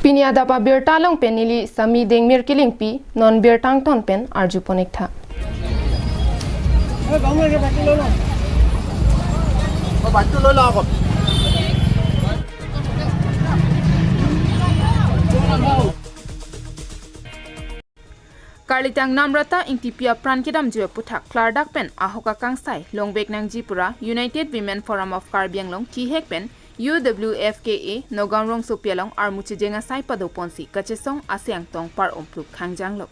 Pinya dapa bir talong pen nili sami deng mir kiling pi non bir tang ton pen arju ponek tha. Kalitang namrata intipia prankidam jue puthak klardak pen ahoka kangsai longbek nang jipura United Women Forum of Karbianglong Kihek pen UWFKA Nogangrong Sopialong Armuchi Jenga Sai Pado Ponsi Kachesong Asyang Tong Par Ompluk Khangjanglo.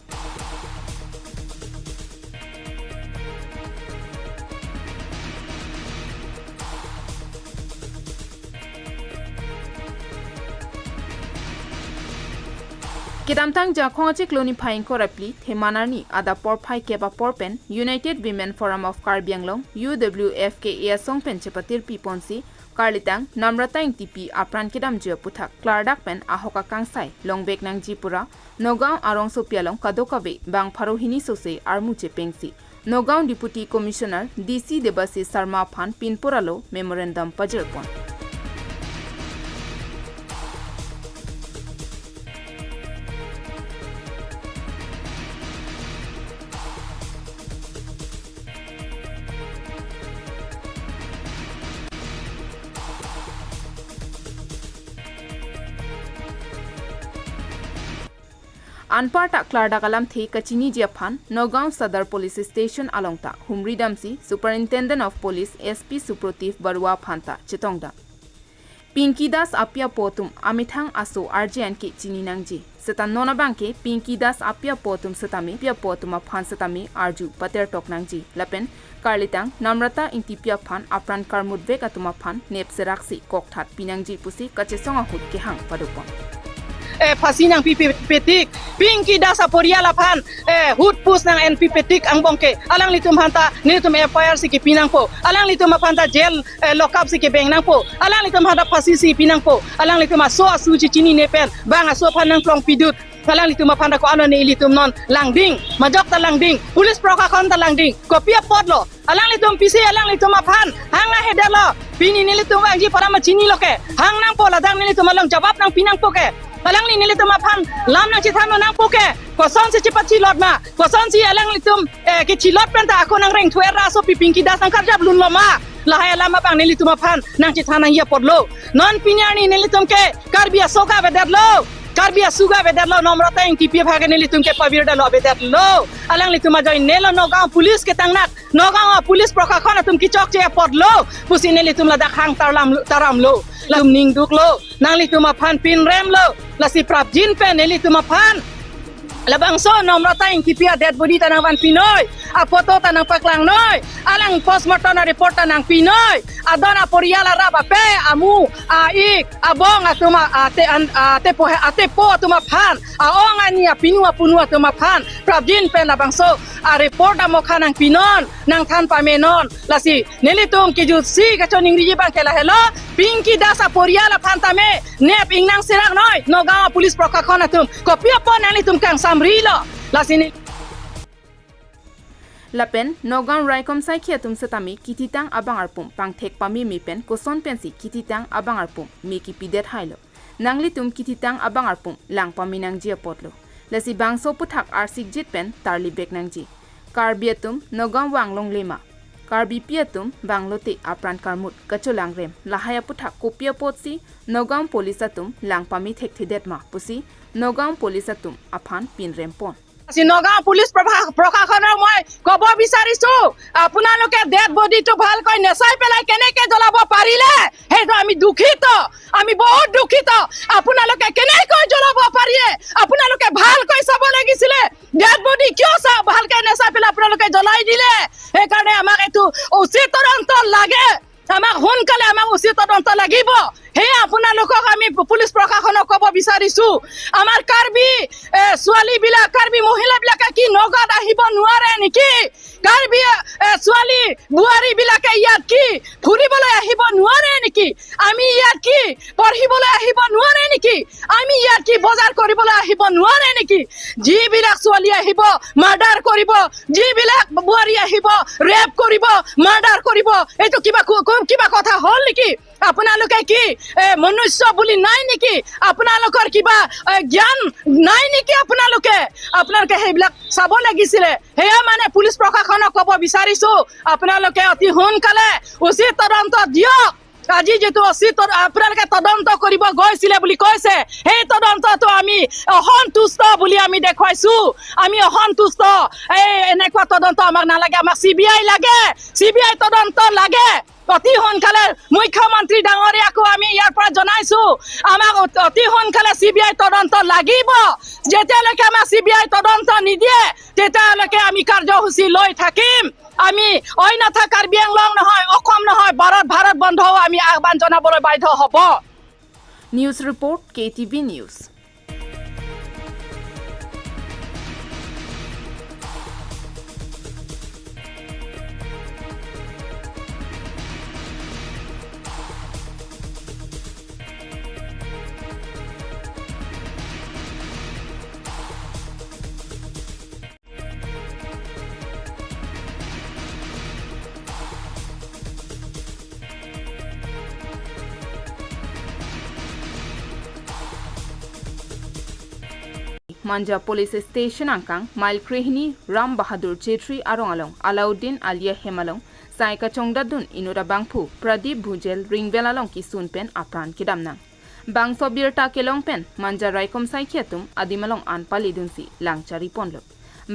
Kidamtang Jakhongachi Kloni Phaing Korapli Themanarni Ada Porphai Keba Porpen United Women Forum of Karbianglong UWFKA Songpen Chepatir Piponsi Karlitang Namrata Tipi Apran Kidam Jua Puthak Klardak Pen Ahoka Kangsai Longbek Nang Jipura Nogao Arong Sopialong Kadokabe Bang Pharohini Sose Armuche Pengsi Nogao Deputy Commissioner DC Debasi Sarma Phan Pinpuralo Memorandum Pajerpon. Anparta Klarda Kalam The Kachini Japhan, Nogao Sadar Police Station Alongta, Humri Damsi, Superintendent of Police SP Suprotif Barua Phanta, Chetongda. Pinky Das Apia Potum, Amithang Aso Arjan Ki Chininangji, Setan Nona Banke, Pinky Das Apia Potum Setami, Pia Potuma Phan Setami, Arju, Pater Toknangji, Lapen, Karlitang, Namrata Intipia Phan, Apran Karmudvek Atuma Phan, Nep Seraksi, Kokthat, Pinangji Pusi, Kachesonga Hut Kehang Padupon. Pasi nang pipetik Pinky dasa poriala pan hut pus nang NP petik ang bongke alang litum hanta nitum FIR si pinang po alang litum hanta jail lock up si beng nang po alang litum hanta pasi si pinang po alang litum so suci cini nepen bang so pan nang plong pidut alang litum hanta ko ano ni litum non langding majok ta langding pulis proka kon ta langding ko pia potlo alang litum pisi alang litum pan hanga hedalo pini ni litum angji para ma cini loke hang nang po ladang ni litum long jawab nang pinang po ke alang ni nilitum aphan lam nang chithano nang poke koson se chipat chilot ma koson si alang litum ke chilot penta ako nang reng thuera so Pinky Das nang karjab lun loma lahaya lama bang nilitum aphan nang chithana ya podlo non pinyani nilitum ke karbia soka bedadlo karbia suga bedadlo nomrata ing tipi bhage nilitum ke pabirda lo bedadlo alang litum ajoi nelo Nogao police ke tangnak Nogao police prokakon atum ki chok che podlo pusi nilitum ladak hang taram lo lum ning duk lo nang litum aphan pin rem lo lasi prap jin pen nilitum aphan labang so nomrata ing tipia dead body tanang van pinoy a foto tanang paklang noy alang postmortem report tanang pinoy adona poriala raba pe amu a ik abong atuma ate po atuma phan a ongani a pinua punua atuma phan prabjin pen labang so a report amo khanang pinon nang than pamenon lasi nelitum ki ju si ka choning riji bang kela hello Pinky Das a poriala phantame nep ingnang sirak noy Nogao police prokakon atum kopia po nalitum kang samrilo lasini Lapen Nogao Raikom Sai Khiatum Setami Kititang Abang Arpum Pangthek Pami Mipen Koson Pensi Kititang Abang Arpum Miki Pidet Hailo Nanglitum Kititang Abang Arpum Lang Paminang Jia Potlo Lasi Bangso Puthak Arsik Jitpen Tarli Bek Nangji Karbiatum Nogao Wanglong Lema Karbi Piatum Banglote Apran Karmut Kacholang Rem Lahaya Puthak Kopia Potsi Nogao Polisatum Lang Pami Thek Thidetma Pusi Nogao Polisatum Aphan Pin Rempon si Nogao police prokakhoner moi kব বিচাৰিছো আপোনালোকে dead বডিটো ভালকৈ নেচাই পেলাই কেনেকে জ্বলাব পাৰিলে হেটো আমি দুখিত আমি বহুত দুখিত আপোনালোকে কেনেকৈ জ্বলাব পাৰিয়ে আপোনালোকে ভালকৈ চাব লাগিছিল ডেড বডি কিয় ভালকৈ নেচাই পেলাই আপোনালোকে জ্বলাই দিলে এই কাৰণে আমাক এটো উচিত তদন্ত লাগে আমাক সোনকালে আমাক উচিত তদন্ত লাগিব হে আপোনালোকক আমি পুলিশ প্ৰশাসনক কব বিচাৰিছো আমাৰ কাৰ্বি ছোৱালী বিলাক কাৰ্বি মহিলা বিলাক কি নগদ আহিব নোৱাৰে নেকি কাৰ্বি ছোৱালী বুৱাৰী বিলাক ইয়াত কি ফুৰিবলৈ আহিব নোৱাৰে নেকি আমি ইয়াত কি পঢ়িবলৈ আহিব নোৱাৰে নেকি আমি ইয়াত কি বজাৰ কৰিবলৈ আহিব নোৱাৰে নেকি যিবিলাক ছোৱালী আহিব মাৰ্ডাৰ কৰিব যিবিলাক বুৱাৰী আহিব ৰেপ কৰিব মাৰ্ডাৰ কৰিব এটো কিবা কথা হল নেকি আপোনালোকে কি মনুষ্য বুলি নাই নেকি আপোনালোকৰ কিবা জ্ঞান নাই নেকি আপোনালোকে সেইবিলাক চাব লাগিছিলে হেয়া মানে পুলিচ প্ৰশাসনক ক'ব বিচাৰিছো আপোনালোকে অতি সোনকালে উচিত তদন্ত দিয়ক আজি যেটো উচিত আপোনালোকে তদন্ত কৰিব গৈছিলে বুলি কৈছে সেই তদন্তটো আমি অসন্তুষ্ট বুলি আমি দেখুৱাইছো আমি অসন্তুষ্ট এনেকুৱা তদন্ত আমাক নালাগে আমাক CBI লাগে CBI তদন্ত লাগে অতি সোনকালে মুখ্যমন্ত্ৰী ডাঙৰীয়াকো আমি ইয়াৰ পৰা জনাইছো আমাক অতি সোনকালে CBI তদন্ত লাগিব যেতিয়ালৈকে আমাক CBI তদন্ত নিদিয়ে তেতিয়ালৈকে আমি কাৰ্যসূচী লৈ থাকিম আমি অন্যথা কাৰ্বি আংলং নহয় অসম নহয় ভাৰত বন্ধও আমি আহ্বান জনাবলৈ বাধ্য হ'ব news report KTV news Manja Police Station angkang Mail Krehini Ram Bahadur Jetri Arong Along Alauddin Alia Hemalong Saika Chongdadun Inura Bangpu Pradeep Bhujel Ringbel Along Kisun Pen Apran Kidamnang Bang Sobir Takelong Pen Manja Raikom Saikiatum Adimalong Anpali Dunsi Langchari Ponlo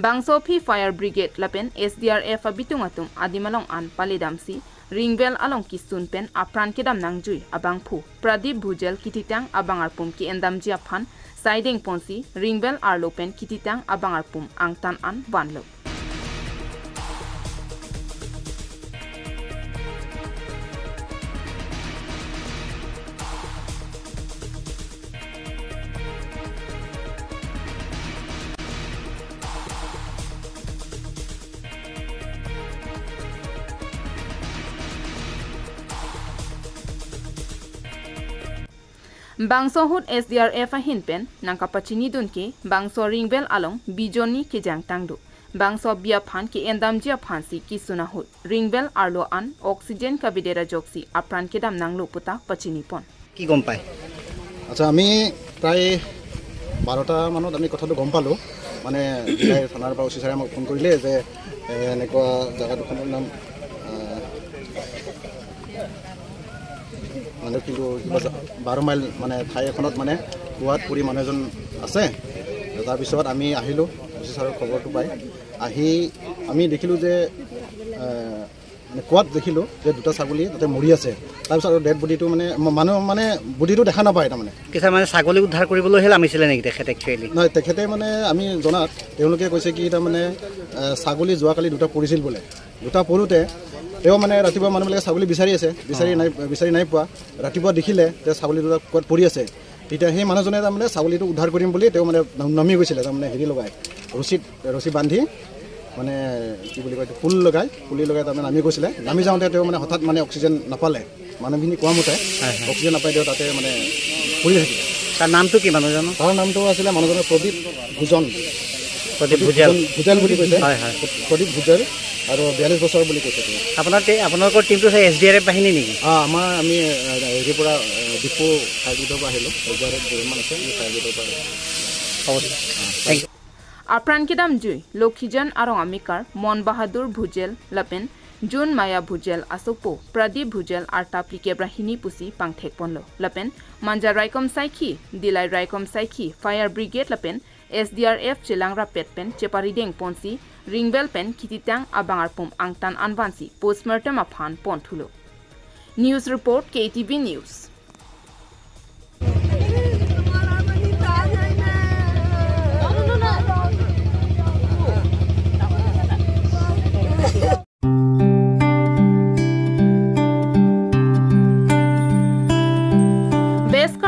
Bang Sopi Fire Brigade Lapen SDRF Abitungatum Adimalong Anpali Damsi Ringbel Along Kisun Pen Apran Kidamnang Jui Abangpu Pradeep Bhujel Kititang Abangarpum Ki Endam Jiapan Siding Ponsi, Ringbel Arlopen, Kititang, Abangarpum, Angtan An, Banlo. Bangso hut SDRF hinpen nangkapachini dunke bangso Ringbel along bijoni kijang tangdu bangso biaphan ki endam jia phansi ki suna hut Ringbel arlo an oxygen kabidera joksi apran kedam nanglo puta pachini pon কি গম পায় আচ্ছা আমি প্রায় 12টা মানত আমি কথাটো গম পালো মানে জিলাই থানাৰ পৰা অফিচাৰে আমাক ফোন কৰিলে যে এনেকুৱা জায়গা দুখনৰ নাম মানে কিন্তু 12 মাইল মানে ঠাই এখনত মানে কুৱাত পৰি মানুহ এজন আছে তাৰ পিছত আমি আহিলো অফিচাৰৰ খবৰটো পাই আহি আমি দেখিলো যে মানে কুৱাত দেখিলো যে দুটা ছাগলী তাতে মৰি আছে তাৰ পিছত ডেড বডিটো মানে মানুহ মানে বডিটো দেখা নাপায় তাৰ মানে কিছা মানে ছাগলী উদ্ধাৰ কৰিবলৈ হেল আমিছিলে নেকি তেখেতে একচুৱেলি নহয় তেখেতে মানে আমি জনাত তেওঁলোকে কৈছে কি তাৰ মানে ছাগলী যোৱাকালি দুটা পৰিছিল বোলে দুটা পৰোতে তেওঁ মানে ৰাতিপুৱা মানুহবিলাকে ছাগলী বিচাৰি নাই পোৱা ৰাতিপুৱা দেখিলে যে ছাগলী দুটা ক'ত পৰি আছে তেতিয়া সেই মানুহজনে তাৰমানে ছাগলীটো উদ্ধাৰ কৰিম বুলি তেওঁ মানে নামি গৈছিলে তাৰমানে হেৰি লগাই ৰছী বান্ধি মানে কি বুলি কয় পুলি লগাই তাৰমানে নামি গৈছিলে নামি যাওঁতে তেওঁ মানে হঠাৎ মানে অক্সিজেন নাপালে মানুহখিনি কোৱা মতে অক্সিজেন নাপাই তেওঁ তাতে মানে পৰি থাকিলে তাৰ নামটো কি মানুহজনৰ তাৰ নামটো আছিলে মানুহজনৰ প্ৰদীপ ভুজেল বুলি কৈছে প্ৰদীপ ভুজেল আৰু 42 বছৰ বুলি কৈছে আপোনালোকৰ টিমটো SDRF বাহিনী নেকি আমি হেৰিৰ পৰা ডিপো ফায়াৰগেটৰ পৰা আহিলোঁ যিমান আছে ফায়াৰগেটৰ পৰা Apran Kidam Jui, Lokhijan Arong Amikar, Mon Bahadur Bhujel, Lapen, Jun Maya Bhujel Asopo, Pradeep Bhujel Artapli Kebrahini Pusi Pangthek Ponlo, Lapen, Manja Raikom Saiki, Dilai Raikom Saiki, Fire Brigade Lapen, SDRF Chelangra Petpen, Cheparideng Ponsi, Ringbel Pen, Kititang Abangarpum Angtan Anvansi, Postmortem Aphan Ponthulo. News Report KTV News.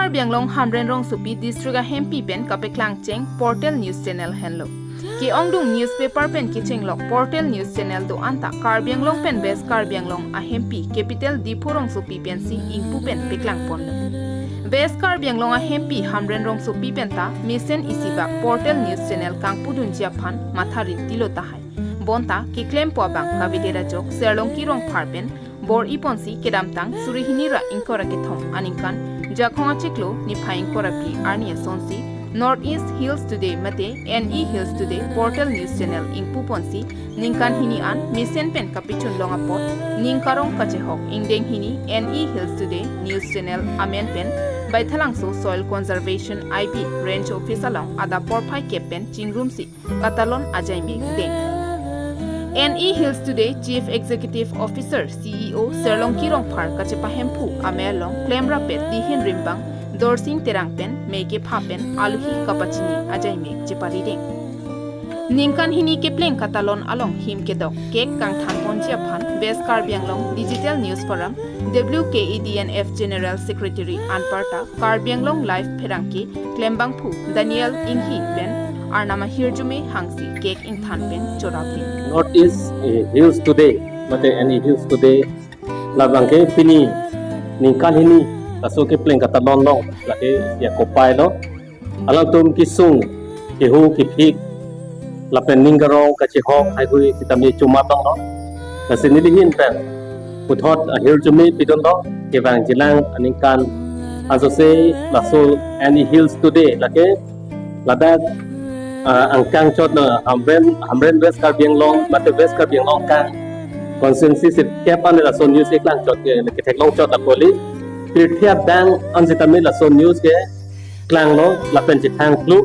Bianglong Hamren Rong Supi District Hempi Pen Kapeklang Cheng Portal News Channel Henlo. Ki Ongdung Newspaper Pen Kichenglok Portal News Channel do Anta Karbianglong Pen West Karbianglong a Hempi Capital Diporong Supi Pen Si Ingpu Pen Peklang Ponlo. West Karbianglong a Hempi Hamren Rong Supi Penta Misen Isiba Portal News Channel Kangpudun Japan Matharin Tilotahai. Bonta ki claim po bang kabidera jok serlong ki rong parpen bor iponsi kedamtang surihinira inkora kethong aningkan jakhonga chiklo ni phaing korapi arnia sonsi Northeast Hills Today mate NE Hills Today Portal News Channel ingpu ponsi ningkan hini an misen pen kapichun longa pot ningkarong kachehok ingdeng hini NE Hills Today News Channel amen pen baithalangso Soil Conservation IB Range Office along ada porpai kepen chingrum si katalon ajai me deng NE Hills Today Chief Executive Officer CEO Serlong Kirong Park kachepa hempu amelong klemra pet dihin rimbang Dorsing terang pen meke phapen aluhi kapachini ajai mek chepari ding ningkan hini kepleng katalon along him kedok kek kang than ponjia phan West Karbianglong Digital News Forum WKEDNF General Secretary Anparta Karbianglong Live Pherangki Klembangphu Daniel Inghi pen arnama hirjume hangsi kek ing than pen chorapi Northeast Hills Today mate any Hills Today labangke pini ningkan hini kaso ke pleng kata lonong laki ya kopai lo alang tum kisung kehu kipik lapen ninggarong kachihok hai hui kitami cuma tong lo kasini dingin pen puthot ahir jumi pidon lo kebang jilang aningkan asose laso any Hills Today laki ladak angkang chot na hamren West Karbianglong mate West Karbianglong ka konsensi sit kepan la son news eklang chot ke theklong chot la poli Tirthia Bang Anjitami la son news ke klang lo la pen chithang klu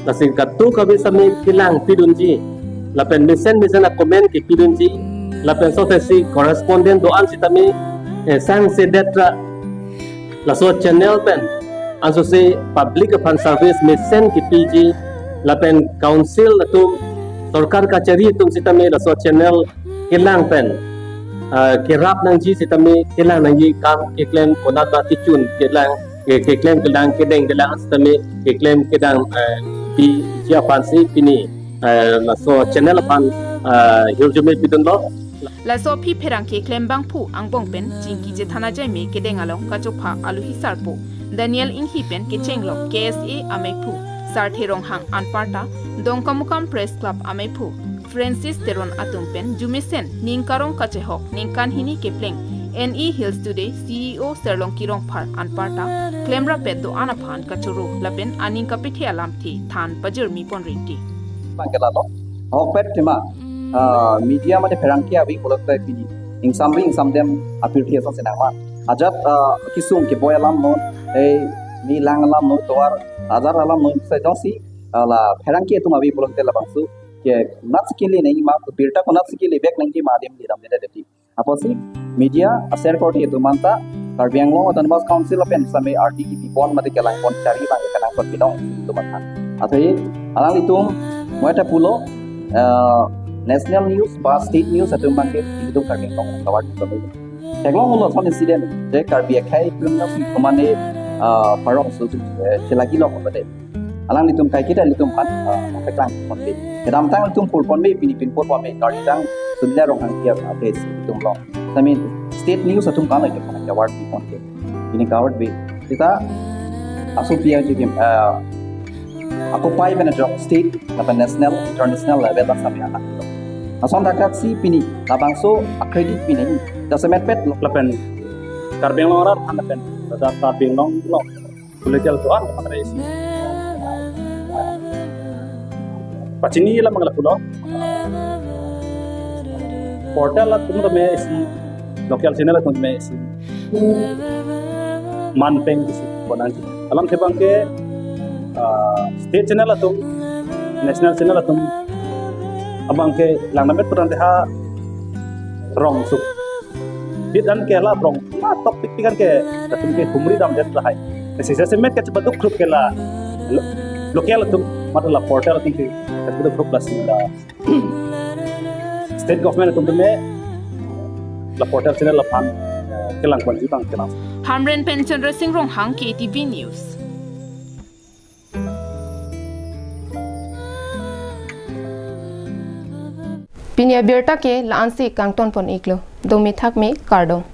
la sing katu kabi sami kilang pidunji la pen misen a comment ki pidunji la pen sotesi correspondent do Anjitami sang se detra la so channel pen anso se public fund service misen ki PG la pen council tu sarkar kachari tum sitami la so channel kilang pen kerap nang ji sitami kelang nang ji kam keklem konat ba tichun kelang keklem kelang kedeng kelang sitami keklem kedang di sia fansi pini la so channel pan hirjume pidon lo la so phi pherang ke klembang phu angbong pen jingki je thana jai me kedeng along kachopha aluhi sarpo Daniel Inghi pen ke chenglo KSA amai phu sartherong hang anparta dongkamukam press club amai phu Francis Teron Atumpen Jumisen Ningkarong Kachehok Ningkan Hini Kepleng NE Hills Today CEO Serlong Kirong Par Anparta Klemra Peddo Anaphan Kachuru Lapen Aning Kapithia Lamthi Than Pajur Mi Ponrinti Mangelalo Hokpet Tima media mate Ferangkia vi polakta pini ing samdem apirthia sa senama ajat kisung ke boyalam no ni langalam no toar azar alam no sa josi la Ferangkia tuma vi polakta la bangsu ke nat skili nei ma pirta ko nat skili bek nang madem diram de deti aposi media aser korti itu manta Karbianglong Autonomous Council of Same RTP pon mate kelang pon cari bang kanang kot bidong itu mata athai alang litum moita pulo national news ba state news atum bangke itu Karbianglong kawat kami teglong ulo son incident je Karbiak khai criminal komane parong su celagi lo komade alang litum kai kita litum kan peklang pon be kedam tang litum pul pon be pin pon pon be kari tang sunnya rong angkia updates litum lo sami state news atum kan lagi pon kawat di pon be ini kawat be kita asupia je aku pai manager state atau national international level lah sami anak ason dakat si pini labangso accredit pini dasemet pet lapen Karbianglong rar hanapen da Karbianglong lo kulejal tuan mana isi pacini la mangala pulo portal la tum me isi local channel la tum me isi manpeng isi bonanji alam thebang ke state channel atum national channel atum abang ke langnamet puran deha rong suk bidan ke la rong ma topik pikan ke atum ke humri dam det rahai sisa semet ke chbaduk group ke la local atum matla portal atum ke chbaduk group la state government atum me la portal channel la pan ke lang panji bang ke lang Hamren Penchandra Singh Rong Hang KATV News Pinya Berta ke Lansi Kangton Pon Iklo Domi Thak me Kardong